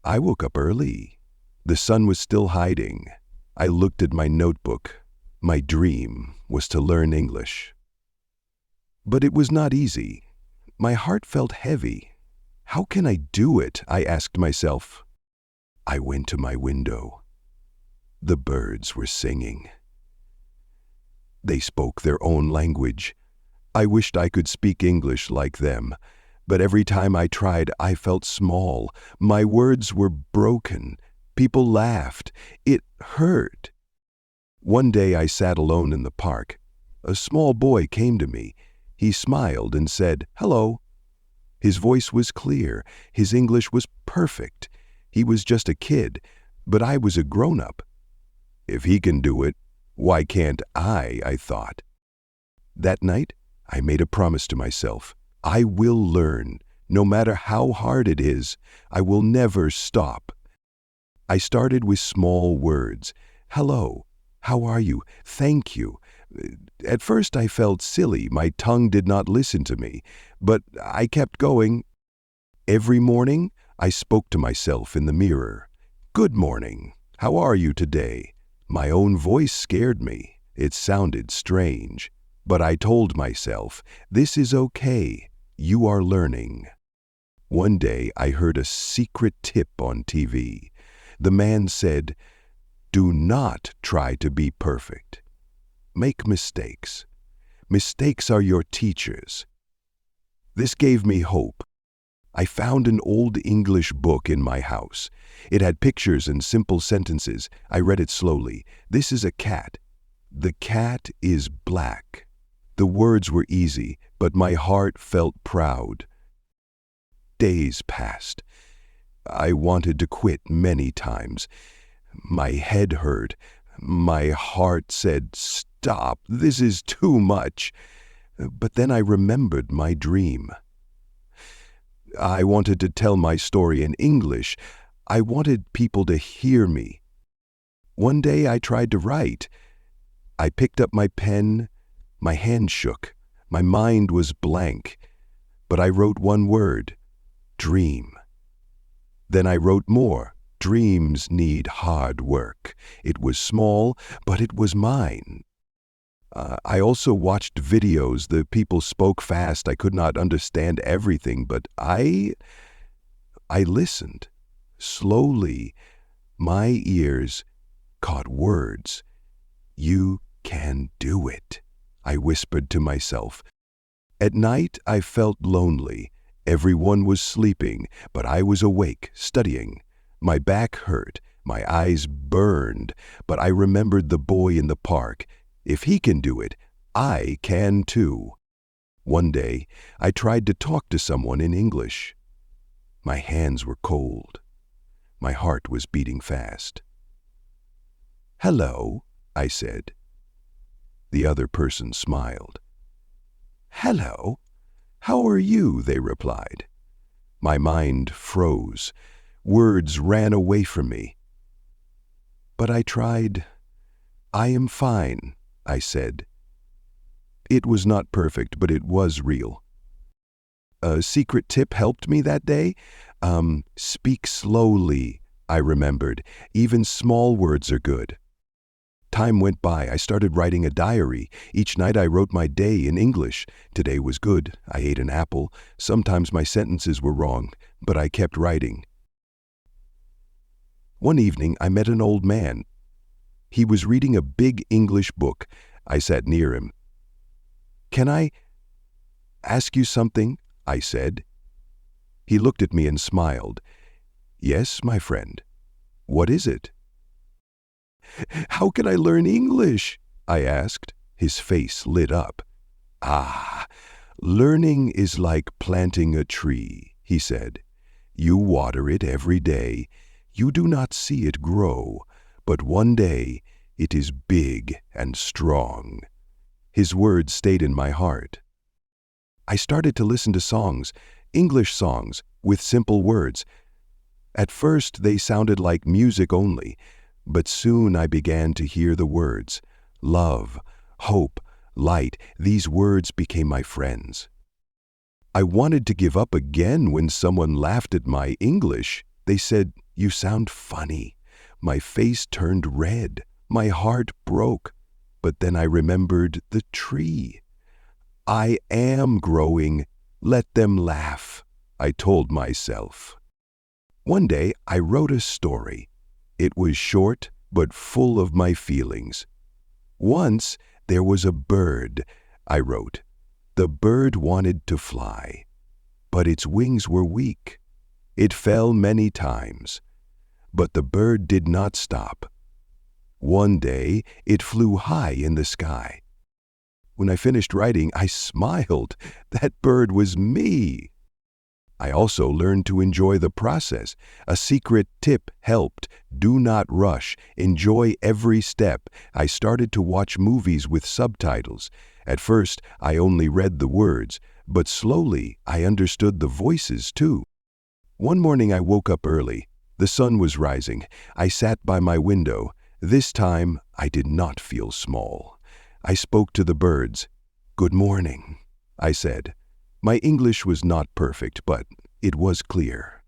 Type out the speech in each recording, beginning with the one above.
I woke up early. The sun was still hiding. I looked at my notebook. My dream was to learn English. But it was not easy. My heart felt heavy. How can I do it? I asked myself. I went to my window. The birds were singing. They spoke their own language. I wished I could speak English like them, but every time I tried, I felt small. My words were broken. People laughed. It hurt. One day I sat alone in the park. A small boy came to me. He smiled and said, "Hello." His voice was clear. His English was perfect. He was just a kid, but I was a grown-up. If he can do it, why can't I thought. That night, I made a promise to myself. I will learn. No matter how hard it is, I will never stop. I started with small words. Hello. How are you? Thank you. At first I felt silly. My tongue did not listen to me, but I kept going. Every morning, I spoke to myself in the mirror. Good morning. How are you today? My own voice scared me. It sounded strange. But I told myself, this is okay. You are learning. One day I heard a secret tip on TV. The man said, do not try to be perfect. Make mistakes. Mistakes are your teachers. This gave me hope. I found an old English book in my house. It had pictures and simple sentences. I read it slowly. This is a cat. The cat is black. The words were easy, but my heart felt proud. Days passed. I wanted to quit many times. My head hurt. My heart said, "Stop, this is too much." But then I remembered my dream. I wanted to tell my story in English. I wanted people to hear me. One day I tried to write. I picked up my pen. My hand shook. My mind was blank. But I wrote one word, dream. Then I wrote more. Dreams need hard work. It was small, but it was mine. I also watched videos. The people spoke fast. I could not understand everything, but I listened. Slowly, my ears caught words. You can do it, I whispered to myself. At night, I felt lonely. Everyone was sleeping, but I was awake, studying. My back hurt, my eyes burned, but I remembered the boy in the park. If he can do it, I can too. One day, I tried to talk to someone in English. My hands were cold. My heart was beating fast. "Hello," I said. The other person smiled. "Hello. How are you?" they replied. My mind froze. Words ran away from me. But I tried. "I am fine," I said. It was not perfect, but it was real. A secret tip helped me that day. Speak slowly, I remembered. Even small words are good. Time went by. I started writing a diary. Each night I wrote my day in English. Today was good. I ate an apple. Sometimes my sentences were wrong, but I kept writing. One evening I met an old man. He was reading a big English book. I sat near him. "Can I ask you something?" I said. He looked at me and smiled. "Yes, my friend. What is it?" "How can I learn English?" I asked. His face lit up. "Ah, learning is like planting a tree," he said. "You water it every day. You do not see it grow, but one day it is big and strong." His words stayed in my heart. I started to listen to songs, English songs, with simple words. At first they sounded like music only, but soon I began to hear the words. Love, hope, light, these words became my friends. I wanted to give up again when someone laughed at my English. They said, You sound funny." My face turned red. My heart broke. But then I remembered the tree. "I am growing. Let them laugh," I told myself. One day I wrote a story. It was short, but full of my feelings. "Once there was a bird," I wrote. "The bird wanted to fly, but its wings were weak. It fell many times, but the bird did not stop. One day it flew high in the sky. When I finished writing, I smiled. That bird was me." I also learned to enjoy the process. A secret tip helped. Do not rush. Enjoy every step. I started to watch movies with subtitles. At first, I only read the words, but slowly I understood the voices too. One morning I woke up early. The sun was rising. I sat by my window. This time, I did not feel small. I spoke to the birds. "Good morning," I said. My English was not perfect, but it was clear.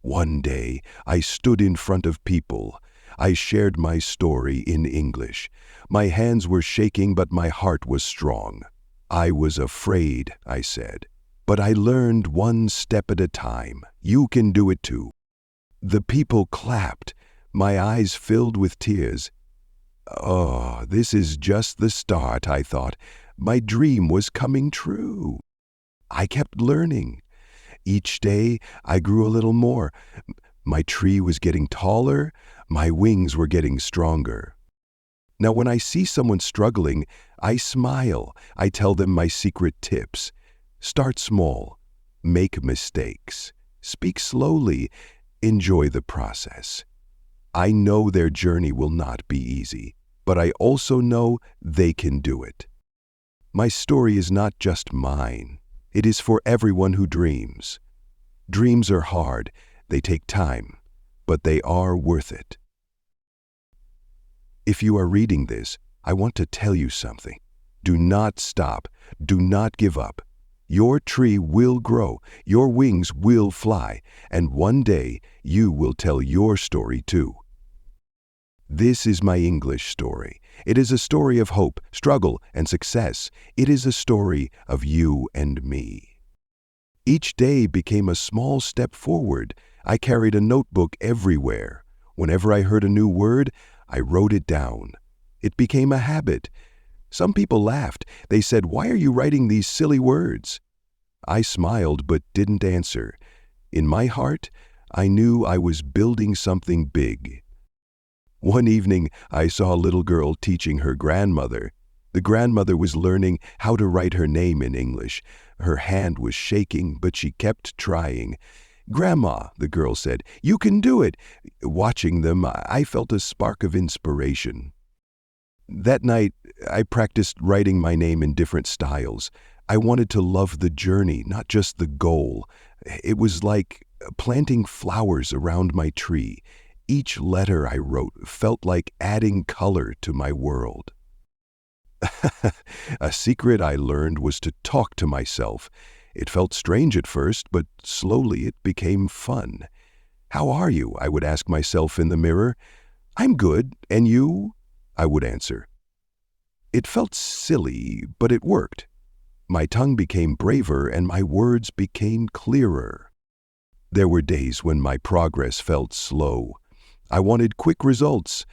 One day, I stood in front of people. I shared my story in English. My hands were shaking, but my heart was strong. "I was afraid," I said, "but I learned one step at a time. You can do it too." The people clapped. My eyes filled with tears. "Oh, this is just the start," I thought. My dream was coming true. I kept learning. Each day, I grew a little more. My tree was getting taller. My wings were getting stronger. Now, when I see someone struggling, I smile. I tell them my secret tips. Start small. Make mistakes. Speak slowly. Enjoy the process. I know their journey will not be easy, but I also know they can do it. My story is not just mine. It is for everyone who dreams. Dreams are hard. They take time, but they are worth it. If you are reading this, I want to tell you something. Do not stop. Do not give up. Your tree will grow. Your wings will fly. And one day, you will tell your story too. This is my English story. It is a story of hope, struggle, and success. It is a story of you and me. Each day became a small step forward. I carried a notebook everywhere. Whenever I heard a new word, I wrote it down. It became a habit. Some people laughed. They said, "Why are you writing these silly words?" I smiled but didn't answer. In my heart, I knew I was building something big. One evening, I saw a little girl teaching her grandmother. The grandmother was learning how to write her name in English. Her hand was shaking, but she kept trying. "Grandma," the girl said, "you can do it." Watching them, I felt a spark of inspiration. That night, I practiced writing my name in different styles. I wanted to love the journey, not just the goal. It was like planting flowers around my tree. Each letter I wrote felt like adding color to my world. A secret I learned was to talk to myself. It felt strange at first, but slowly it became fun. "How are you?" I would ask myself in the mirror. "I'm good, and you?" I would answer. It felt silly, but it worked. My tongue became braver and my words became clearer. There were days when my progress felt slow. I wanted quick results.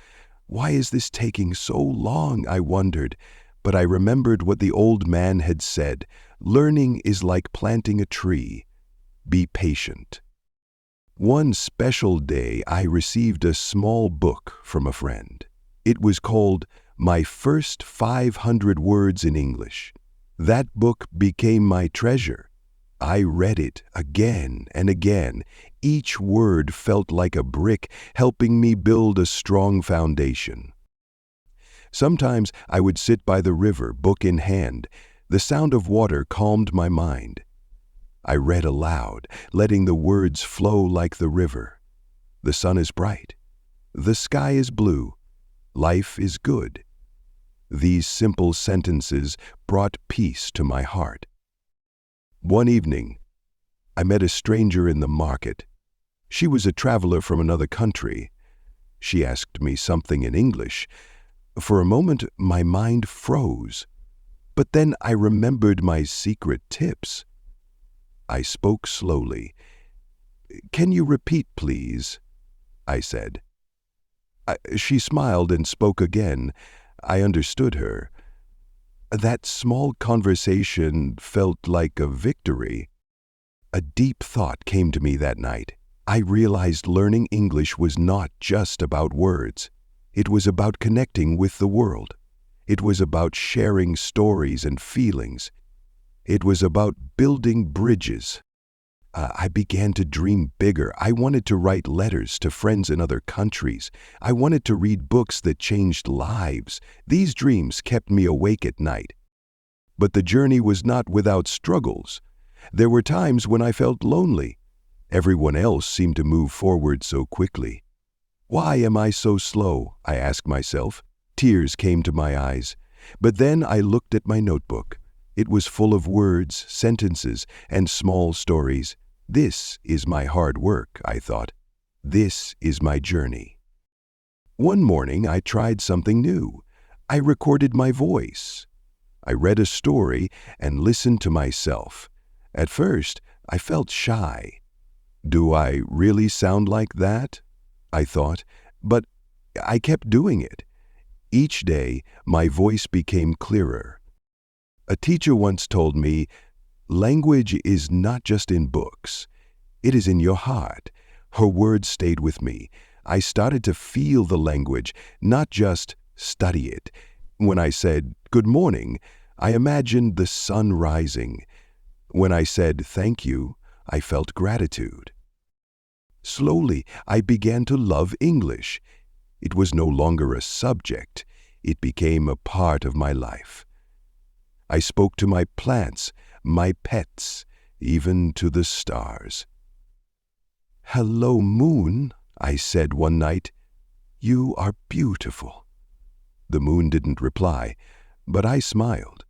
Why is this taking so long? I wondered. But I remembered what the old man had said. Learning is like planting a tree. Be patient. One special day, I received a small book from a friend. It was called My First 500 Words in English. That book became my treasure. I read it again and again. Each word felt like a brick, helping me build a strong foundation. Sometimes I would sit by the river, book in hand. The sound of water calmed my mind. I read aloud, letting the words flow like the river. The sun is bright. The sky is blue. Life is good. These simple sentences brought peace to my heart. One evening, I met a stranger in the market. She was a traveler from another country. She asked me something in English. For a moment, my mind froze. But then I remembered my secret tips. I spoke slowly. "Can you repeat, please?" I said. She smiled and spoke again. I understood her. That small conversation felt like a victory. A deep thought came to me that night. I realized learning English was not just about words. It was about connecting with the world. It was about sharing stories and feelings. It was about building bridges. I began to dream bigger. I wanted to write letters to friends in other countries. I wanted to read books that changed lives. These dreams kept me awake at night. But the journey was not without struggles. There were times when I felt lonely. Everyone else seemed to move forward so quickly. Why am I so slow? I asked myself. Tears came to my eyes. But then I looked at my notebook. It was full of words, sentences, and small stories. This is my hard work, I thought. This is my journey. One morning, I tried something new. I recorded my voice. I read a story and listened to myself. At first, I felt shy. Do I really sound like that? I thought, but I kept doing it. Each day, my voice became clearer. A teacher once told me, language is not just in books. It is in your heart. Her words stayed with me. I started to feel the language, not just study it. When I said, "Good morning," I imagined the sun rising. When I said, "Thank you," I felt gratitude. Slowly, I began to love English. It was no longer a subject. It became a part of my life. I spoke to my plants, my pets, even to the stars. "Hello, moon," I said one night. "You are beautiful." The moon didn't reply, but I smiled.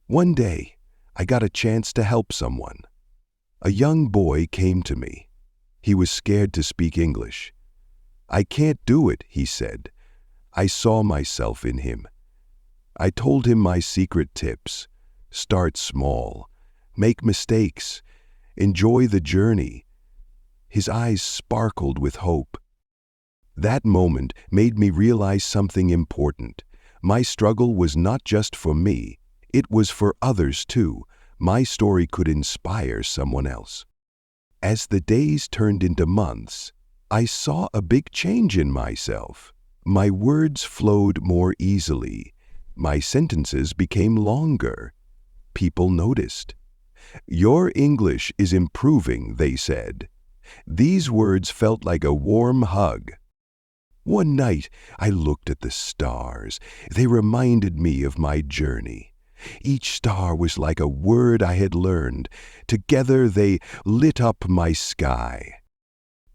One day, I got a chance to help someone. A young boy came to me. He was scared to speak English. "I can't do it," he said. I saw myself in him. I told him my secret tips. Start small. Make mistakes. Enjoy the journey. His eyes sparkled with hope. That moment made me realize something important. My struggle was not just for me. It was for others too. My story could inspire someone else. As the days turned into months, I saw a big change in myself. My words flowed more easily. My sentences became longer. People noticed. "Your English is improving," they said. These words felt like a warm hug. One night, I looked at the stars. They reminded me of my journey. Each star was like a word I had learned. Together, they lit up my sky.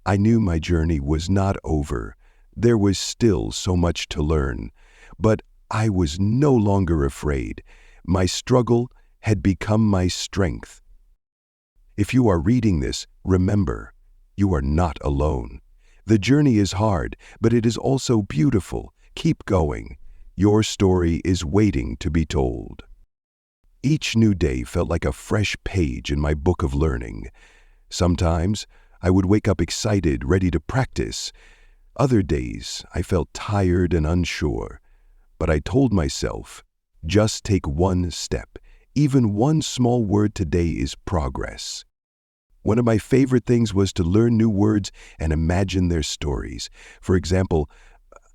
I knew my journey was not over. There was still so much to learn. But I was no longer afraid. My struggle had become my strength. If you are reading this, remember, you are not alone. The journey is hard, but it is also beautiful. Keep going. Your story is waiting to be told. Each new day felt like a fresh page in my book of learning. Sometimes I would wake up excited, ready to practice. Other days I felt tired and unsure. But I told myself, just take one step. Even one small word today is progress. One of my favorite things was to learn new words and imagine their stories. For example,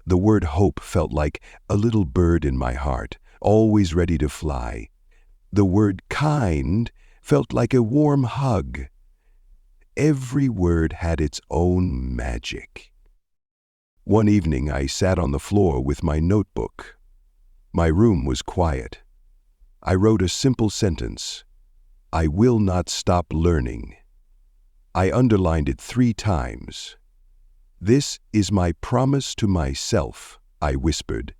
the word hope felt like a little bird in my heart, always ready to fly. The word kind felt like a warm hug. Every word had its own magic. One evening, I sat on the floor with my notebook. My room was quiet. I wrote a simple sentence. "I will not stop learning." I underlined it 3 times. "This is my promise to myself," I whispered.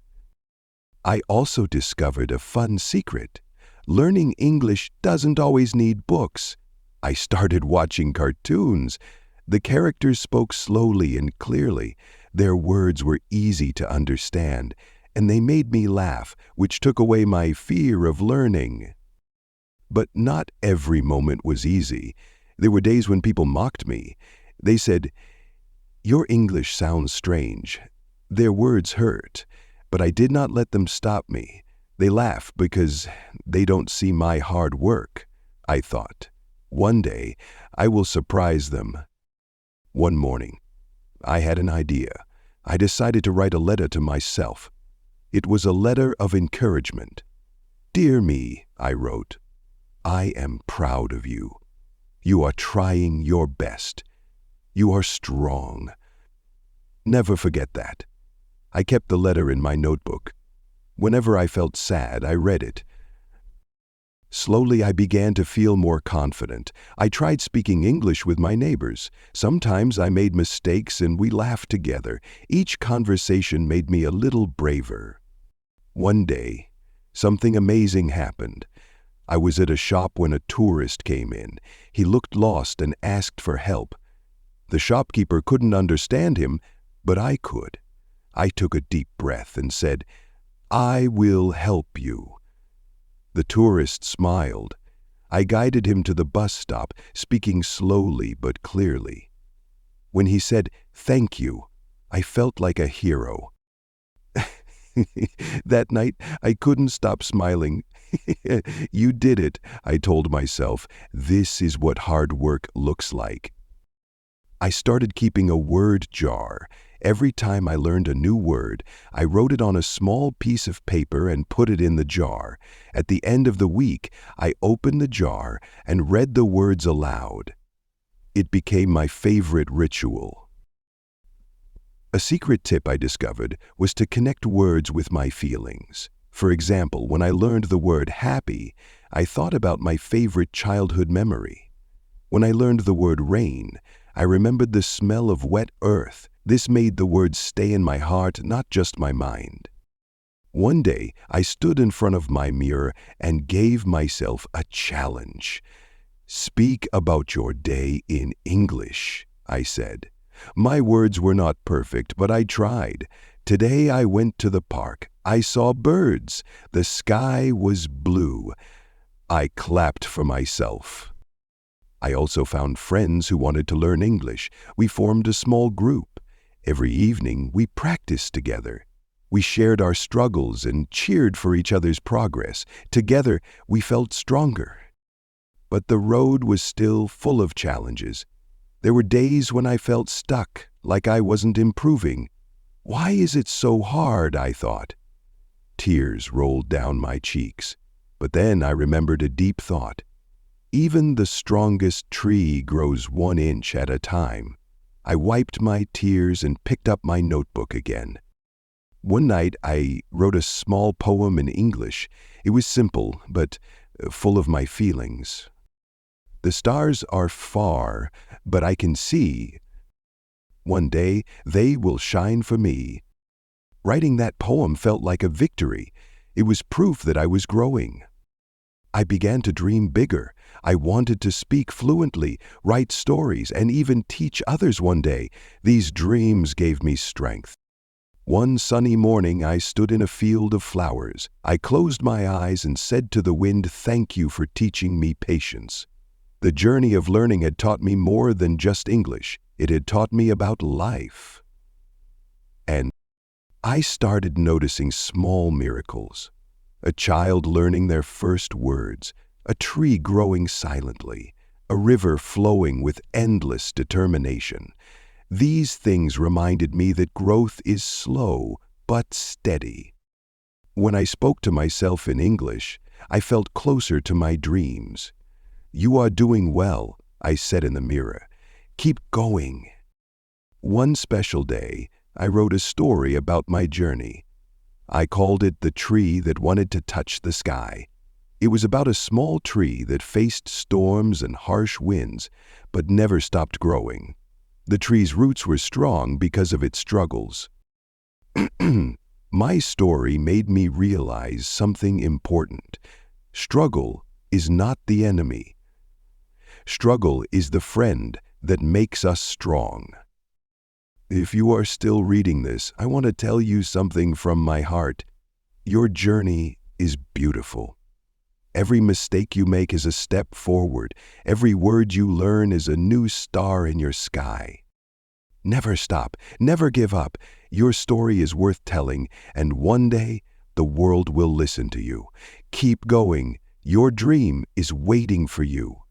I also discovered a fun secret. Learning English doesn't always need books. I started watching cartoons. The characters spoke slowly and clearly. Their words were easy to understand, and they made me laugh, which took away my fear of learning. But not every moment was easy. There were days when people mocked me. They said, "Your English sounds strange." Their words hurt, but I did not let them stop me. They laugh because they don't see my hard work, I thought. One day, I will surprise them. One morning, I had an idea. I decided to write a letter to myself. It was a letter of encouragement. "Dear me," I wrote, "I am proud of you. You are trying your best. You are strong. Never forget that." I kept the letter in my notebook. Whenever I felt sad, I read it. Slowly, I began to feel more confident. I tried speaking English with my neighbors. Sometimes I made mistakes and we laughed together. Each conversation made me a little braver. One day, something amazing happened. I was at a shop when a tourist came in. He looked lost and asked for help. The shopkeeper couldn't understand him, but I could. I took a deep breath and said, "I will help you." The tourist smiled. I guided him to the bus stop, speaking slowly but clearly. When he said, "Thank you," I felt like a hero. That night, I couldn't stop smiling. "You did it," I told myself. "This is what hard work looks like." I started keeping a word jar. Every time I learned a new word, I wrote it on a small piece of paper and put it in the jar. At the end of the week, I opened the jar and read the words aloud. It became my favorite ritual. A secret tip I discovered was to connect words with my feelings. For example, when I learned the word happy, I thought about my favorite childhood memory. When I learned the word rain, I remembered the smell of wet earth. This made the words stay in my heart, not just my mind. One day, I stood in front of my mirror and gave myself a challenge. "Speak about your day in English," I said. My words were not perfect, but I tried. Today I went to the park. I saw birds. The sky was blue. I clapped for myself. I also found friends who wanted to learn English. We formed a small group. Every evening, we practiced together. We shared our struggles and cheered for each other's progress. Together, we felt stronger. But the road was still full of challenges. There were days when I felt stuck, like I wasn't improving. Why is it so hard, I thought. Tears rolled down my cheeks. But then I remembered a deep thought. Even the strongest tree grows 1 inch at a time. I wiped my tears and picked up my notebook again. One night I wrote a small poem in English. It was simple, but full of my feelings. The stars are far, but I can see. One day they will shine for me. Writing that poem felt like a victory. It was proof that I was growing. I began to dream bigger. I wanted to speak fluently, write stories, and even teach others one day. These dreams gave me strength. One sunny morning, I stood in a field of flowers. I closed my eyes and said to the wind, "Thank you for teaching me patience." The journey of learning had taught me more than just English. It had taught me about life. And I started noticing small miracles. A child learning their first words, a tree growing silently, a river flowing with endless determination. These things reminded me that growth is slow but steady. When I spoke to myself in English, I felt closer to my dreams. "You are doing well," I said in the mirror. "Keep going." One special day, I wrote a story about my journey. I called it "The Tree That Wanted to Touch the Sky." It was about a small tree that faced storms and harsh winds, but never stopped growing. The tree's roots were strong because of its struggles. My story made me realize something important. Struggle is not the enemy. Struggle is the friend that makes us strong. If you are still reading this, I want to tell you something from my heart. Your journey is beautiful. Every mistake you make is a step forward. Every word you learn is a new star in your sky. Never stop, never give up. Your story is worth telling, and one day the world will listen to you. Keep going. Your dream is waiting for you.